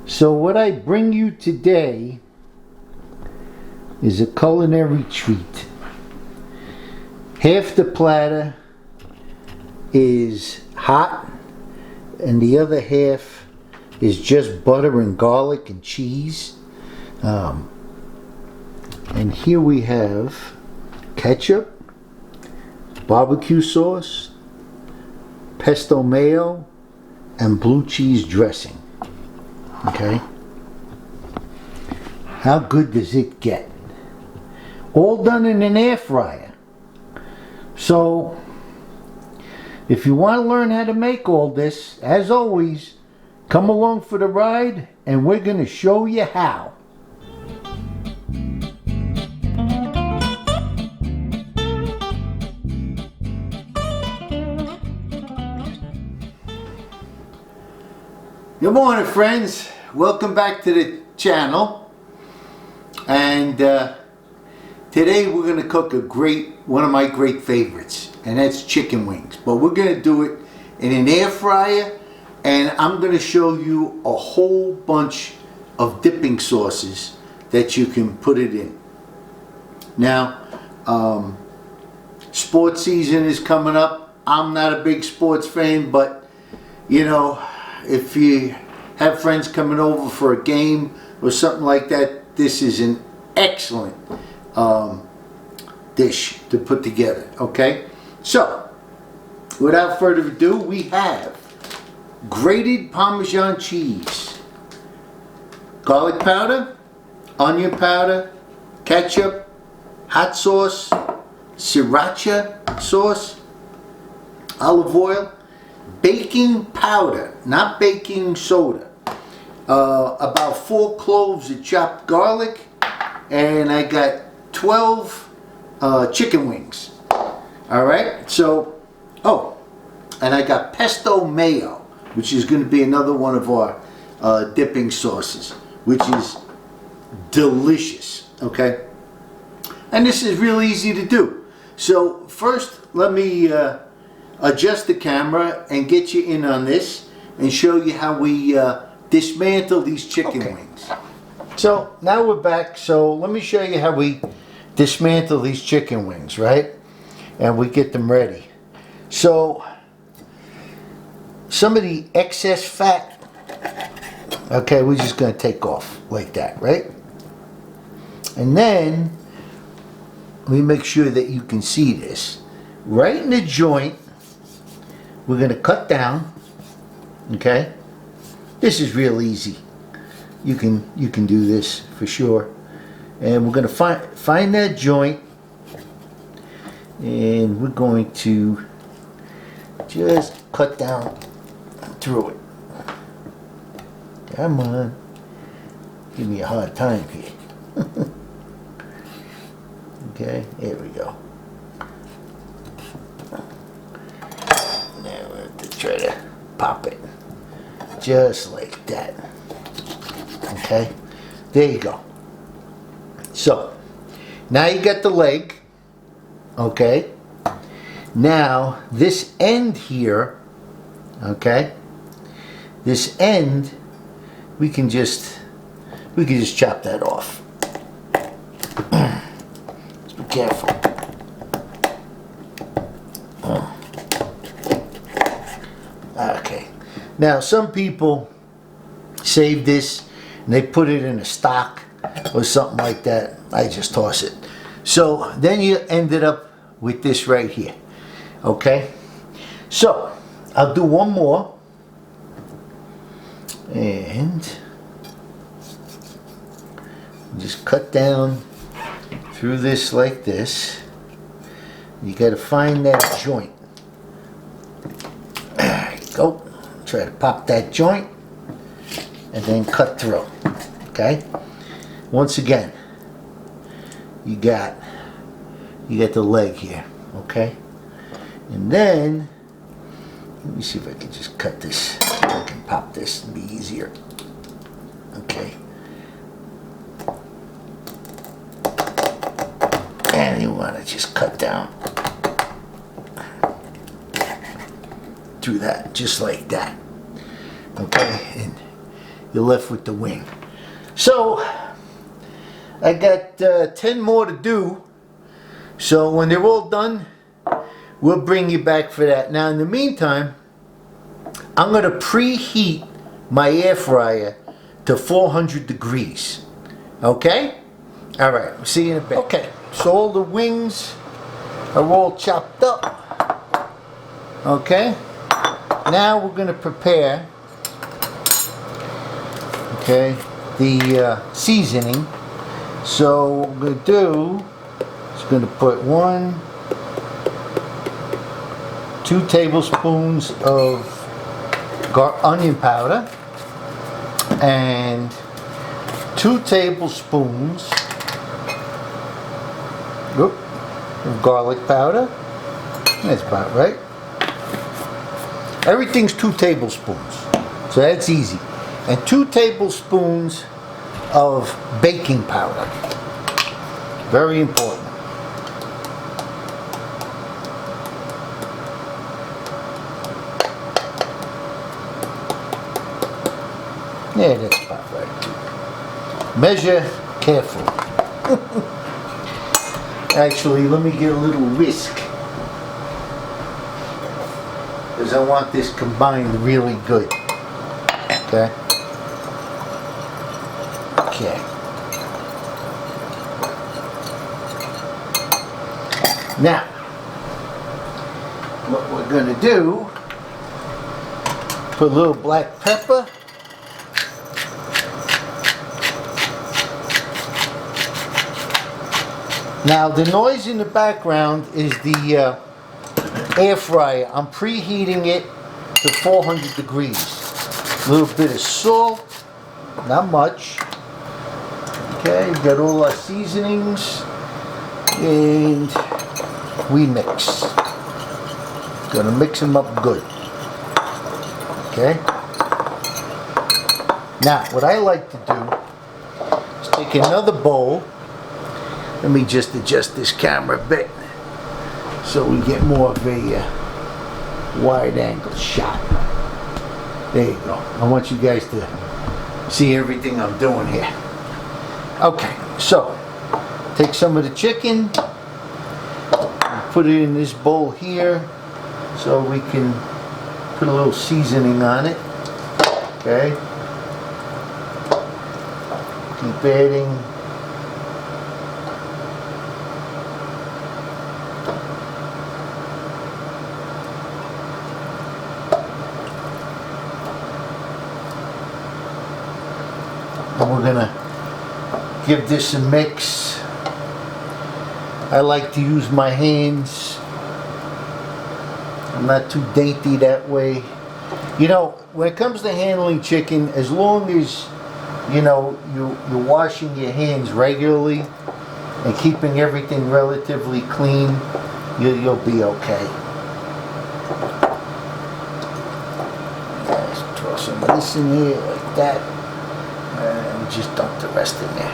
So what I bring you today is a culinary treat. Half the platter is hot and the other half is just butter and garlic and cheese. And here we have ketchup, barbecue sauce, pesto mayo, and blue cheese dressing. Okay? How good does it get? All done in an air fryer. So, if you want to learn how to make all this, as always, come along for the ride and we're going to show you how. Good morning, friends. Welcome back to the channel. And today we're going to cook one of my great favorites, and that's chicken wings. But we're going to do it in an air fryer, and I'm going to show you a whole bunch of dipping sauces that you can put it in. Now, sports season is coming up. I'm not a big sports fan, but you know, if you have friends coming over for a game or something like that, this is an excellent dish to put together, okay? So, without further ado, we have grated Parmesan cheese, garlic powder, onion powder, ketchup, hot sauce, sriracha sauce, olive oil, baking powder, not baking soda, about 4 cloves of chopped garlic, and I got 12 chicken wings. Alright, so, and I got pesto mayo, which is going to be another one of our dipping sauces, which is delicious, okay? And this is real easy to do. So first, let me adjust the camera and get you in on this and show you how we dismantle these chicken wings. So now we're back, so let me show you how we dismantle these chicken wings, right? And we get them ready. So some of the excess fat, okay, we're just going to take off like that, right? And then let me make sure that you can see this. Right in the joint, we're going to cut down, okay? This is real easy. You can do this for sure. And we're going to find that joint, and we're going to just cut down through it. Come on. Give me a hard time here. Okay, there we go. Now we have to try to pop it. Just like that. Okay, there you go. So, now you got the leg. Okay. Now, this end here, okay, this end, we can just chop that off. Just be careful. Okay. Now, some people save this and they put it in a stock or something like that. I just toss it. So then you ended up with this right here. Okay. So I'll do one more. And just cut down through this like this. You got to find that joint. There you go. Try to pop that joint and then cut through. Okay. Once again, you got the leg here. Okay. And then let me see if I can just cut this. I can pop this and be easier. Okay. And you want to just cut down through that, just like that. Okay, and you're left with the wing. So I got 10 more to do. So when they're all done, we'll bring you back for that. Now in the meantime, I'm going to preheat my air fryer to 400 degrees. Okay? All right, we'll see you in a bit. Okay, so all the wings are all chopped up. Okay? Now we're going to prepare, okay, the seasoning. So what we're going to do is going to put 2 tablespoons of onion powder and 2 tablespoons of garlic powder. That's about right. Everything's 2 tablespoons, so that's easy. And 2 tablespoons of baking powder. Very important. Yeah, that's about right too. Measure carefully. Actually, let me get a little whisk, because I want this combined really good. Okay? Okay. Now, what we're going to do, put a little black pepper. Now the noise in the background is the air fryer. I'm preheating it to 400 degrees. A little bit of salt, not much. Okay, we got all our seasonings, and we mix. Gonna mix them up good. Okay. Now, what I like to do is take another bowl. Let me just adjust this camera a bit so we get more of a wide angle shot. There you go. I want you guys to see everything I'm doing here. Okay, so take some of the chicken, put it in this bowl here so we can put a little seasoning on it. Okay. Keep adding. And we're gonna give this a mix. I like to use my hands. I'm not too dainty that way. You know, when it comes to handling chicken, as long as you know you're washing your hands regularly and keeping everything relatively clean, you'll be okay. Just throw some of this in here like that. And just dump the rest in there.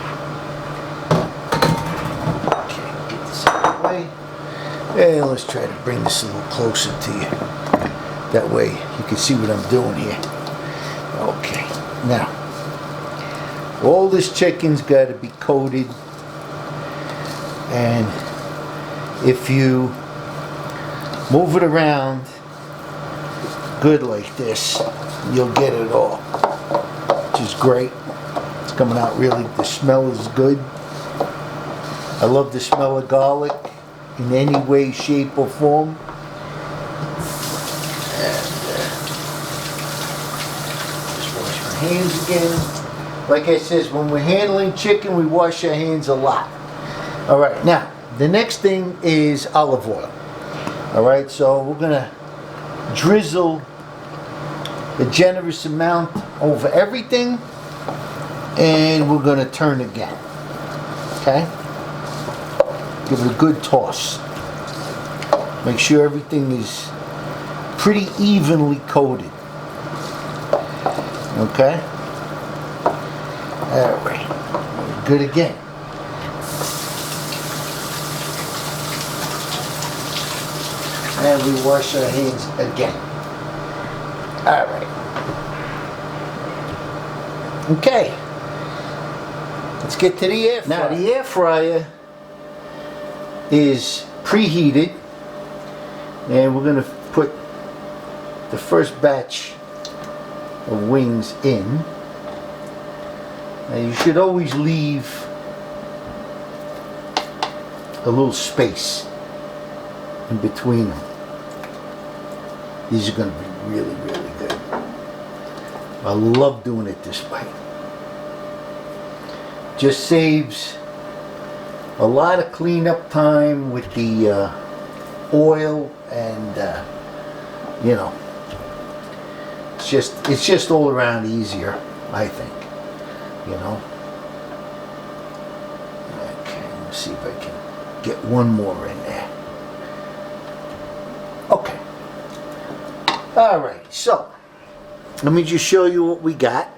Okay, get this out of the way. And let's try to bring this a little closer to you. That way you can see what I'm doing here. Okay, now, all this chicken's got to be coated. And if you move it around good like this, you'll get it all, which is great. Coming out really, the smell is good. I love the smell of garlic in any way, shape, or form. And just wash my hands again. Like I said, when we're handling chicken, we wash our hands a lot. All right, now the next thing is olive oil. All right, so we're gonna drizzle a generous amount over everything. And we're going to turn again. Okay? Give it a good toss. Make sure everything is pretty evenly coated. Okay? Alright. Good again. And we wash our hands again. Alright. Okay, let's get to the air fryer. Now the air fryer is preheated, and we're going to put the first batch of wings in. Now you should always leave a little space in between them. These are going to be really, really good. I love doing it this way. Just saves a lot of cleanup time with the oil, and you know, it's just all around easier, I think. You know. Okay, let's see if I can get one more in there. Okay. All right, so let me just show you what we got.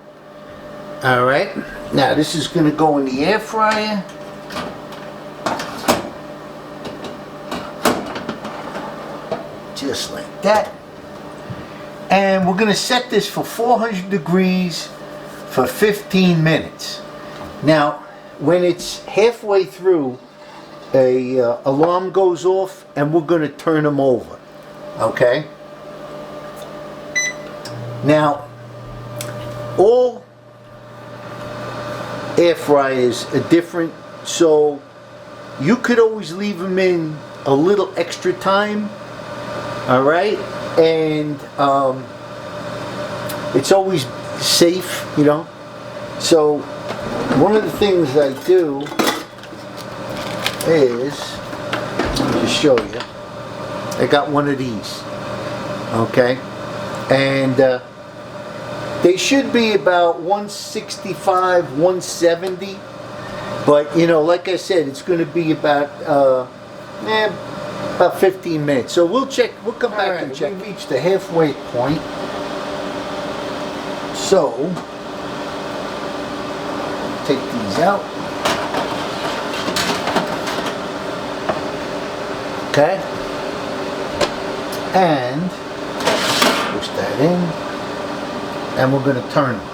All right, now this is going to go in the air fryer. Just like that. And we're going to set this for 400 degrees for 15 minutes. Now, when it's halfway through, a alarm goes off, and we're going to turn them over. Okay? Now, all air fryers are different, so you could always leave them in a little extra time. All right, and it's always safe, you know. So one of the things I do is, let me just show you. I got one of these, okay, and they should be about 165, 170, but you know, like I said, it's going to be about 15 minutes. So we'll check. We'll come back and check. We reached the halfway point. So take these out. Okay. And push that in. And we're going to turn them.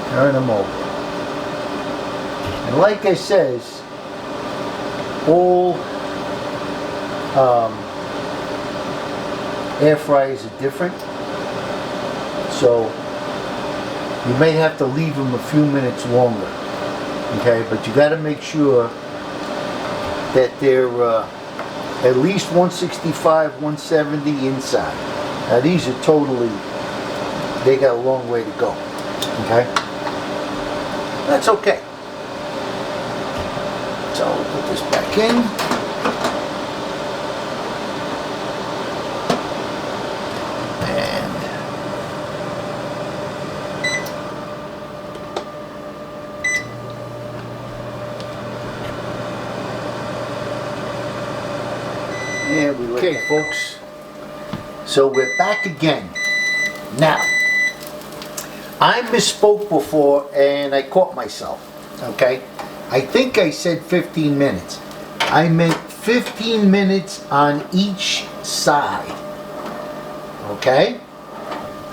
Turn them over. And like I says, all air fryers are different, so you may have to leave them a few minutes longer. Okay, but you got to make sure that they're at least 165, 170 inside. Now these are totally, they got a long way to go. Okay, that's okay. So we'll put this back in. And there we go. Okay, folks. So we're back again. Now, I misspoke before and I caught myself. Okay? I think I said 15 minutes. I meant 15 minutes on each side. Okay?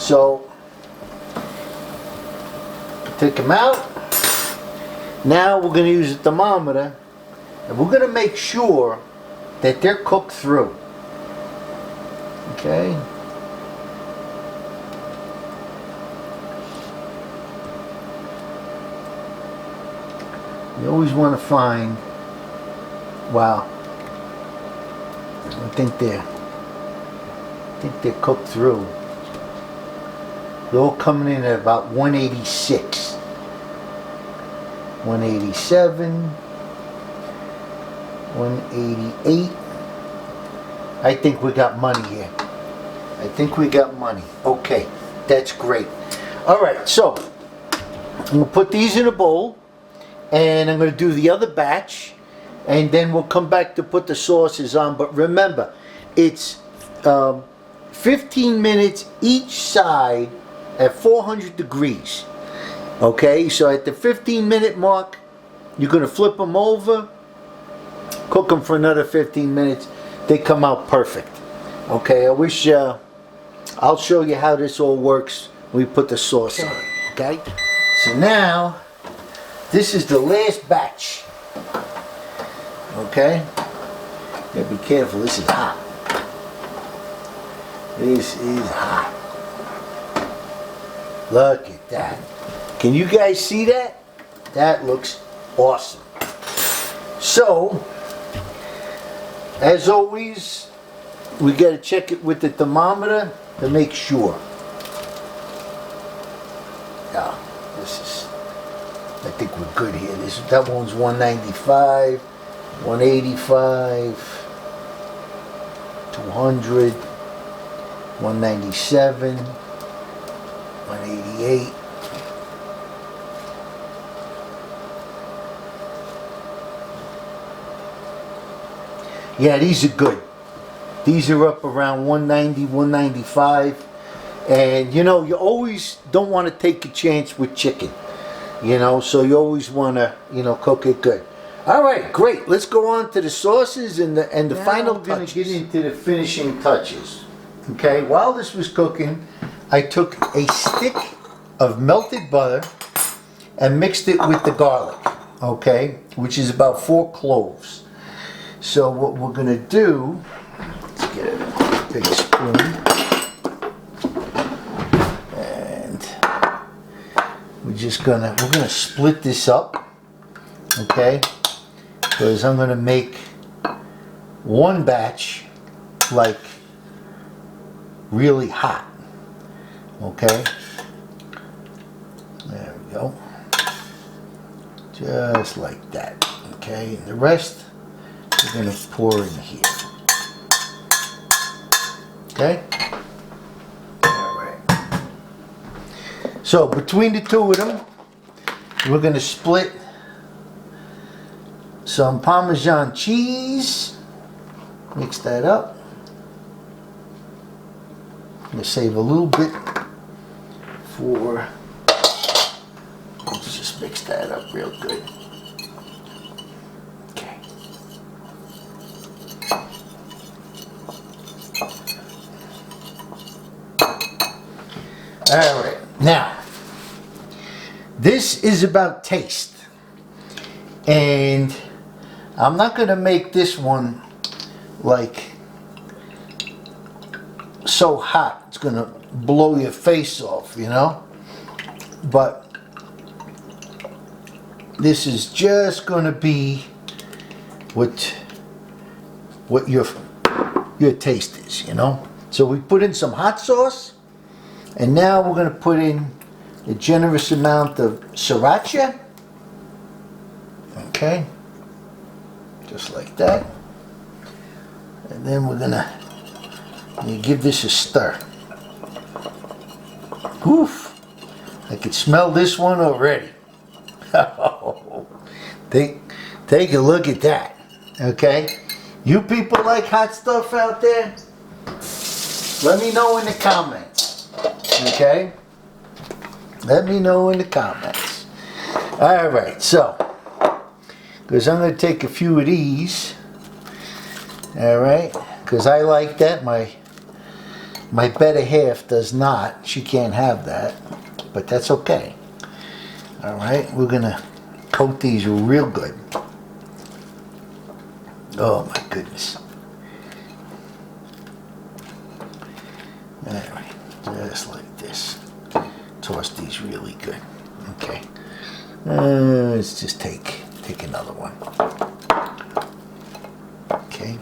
So, take them out. Now we're going to use a thermometer, and we're going to make sure that they're cooked through. Okay? You always want to find, wow, I think they're cooked through. They're all coming in at about 186, 187, 188. I think we got money here. I think we got money. Okay, that's great. All right, so I'm gonna put these in a bowl. And I'm going to do the other batch, and then we'll come back to put the sauces on. But remember, it's 15 minutes each side at 400 degrees. Okay, so at the 15-minute mark, you're going to flip them over, cook them for another 15 minutes. They come out perfect. Okay, I wish I'll show you how this all works we put the sauce on, okay? So now, this is the last batch, okay? You gotta be careful, this is hot. This is hot. Look at that. Can you guys see that? That looks awesome. So, as always, we gotta check it with the thermometer to make sure. Yeah, this is, I think we're good here. That one's 195, 185, 200, 197, 188. Yeah, these are good. These are up around 190, 195. And you know, you always don't want to take a chance with chicken. You know, so you always want to, you know, cook it good. All right, great. Let's go on to the sauces and the final touches. We're going to get into the finishing touches. Okay, while this was cooking, I took a stick of melted butter and mixed it with the garlic, okay, which is about 4 cloves. So what we're going to do, let's get a big spoon, and we're gonna split this up, okay, because I'm going to make one batch like really hot, okay, there we go, just like that, okay, and the rest we're going to pour in here, okay, alright, so between the two of them we're going to split some Parmesan cheese, mix that up. I'm going to save a little bit for, let's just mix that up real good. Okay. Alright, now, this is about taste. And I'm not going to make this one like so hot it's gonna blow your face off, you know, but this is just gonna be what your taste is, you know. So we put in some hot sauce, and now we're gonna put in a generous amount of sriracha, okay, just like that, and then we're gonna give this a stir. Oof! I can smell this one already. Take a look at that. Okay? You people like hot stuff out there? Let me know in the comments. Okay? Let me know in the comments. Alright, so, because I'm going to take a few of these. Alright? Because I like that. My better half does not. She can't have that. But that's okay. Alright, we're going to coat these real good. Oh my goodness. Alright, just like this. Toss these really good. Okay. Let's just take another one. Okay.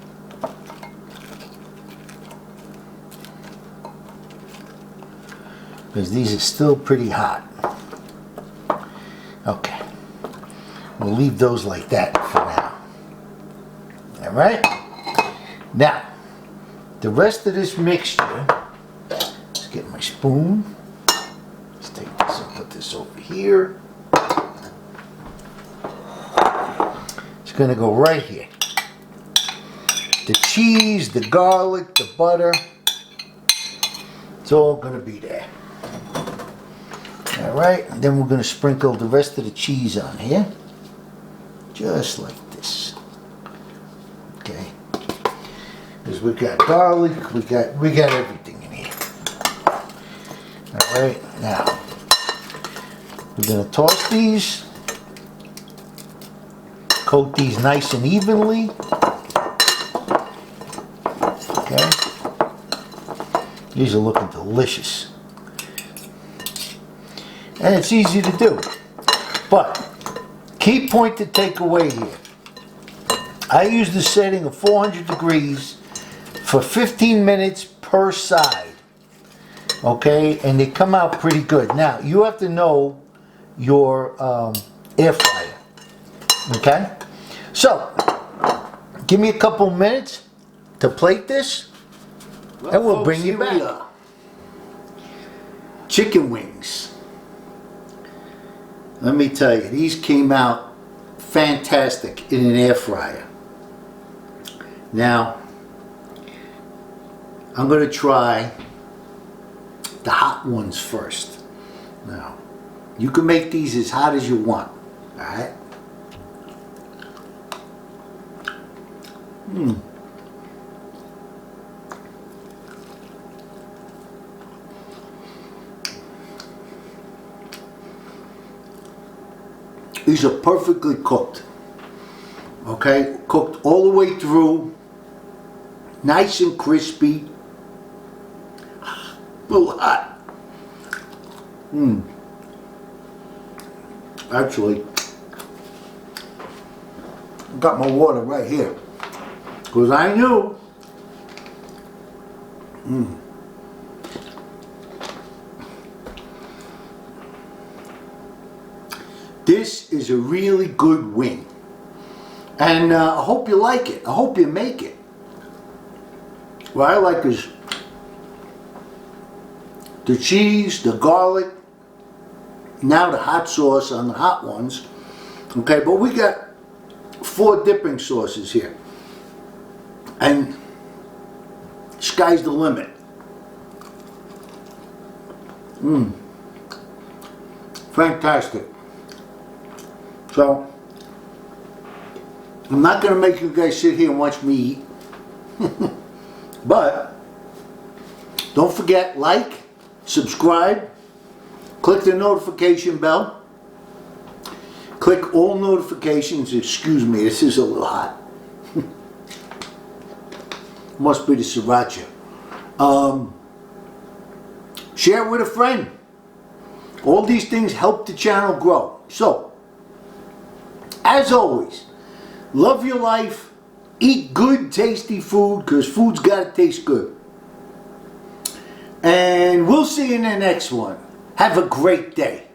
Because these are still pretty hot. Okay. We'll leave those like that for now. Alright? Now, the rest of this mixture, let's get my spoon. Let's take this and put this over here. It's going to go right here. The cheese, the garlic, the butter, it's all going to be there. Alright, and then we're going to sprinkle the rest of the cheese on here. Just like this. Okay. Because we got garlic, we got everything in here. Alright. Now, we're going to toss these. Coat these nice and evenly. Okay. These are looking delicious. And it's easy to do. But, key point to take away here. I use the setting of 400 degrees for 15 minutes per side. Okay, and they come out pretty good. Now, you have to know your air fryer. Okay? So, give me a couple minutes to plate this, and we'll bring you back. Chicken wings. Let me tell you, these came out fantastic in an air fryer. Now, I'm going to try the hot ones first. Now, you can make these as hot as you want. Alright? These are perfectly cooked. Okay? Cooked all the way through. Nice and crispy. A little hot. Actually, I got my water right here. Because I knew. This is a really good wing. And I hope you like it. I hope you make it. What I like is the cheese, the garlic, now the hot sauce on the hot ones. Okay, but we got 4 dipping sauces here. And sky's the limit. Fantastic. So, I'm not going to make you guys sit here and watch me eat. But, don't forget, like, subscribe, click the notification bell, click all notifications. Excuse me, this is a little hot. Must be the sriracha. Share it with a friend. All these things help the channel grow. So, as always, love your life, eat good, tasty food, because food's got to taste good. And we'll see you in the next one. Have a great day.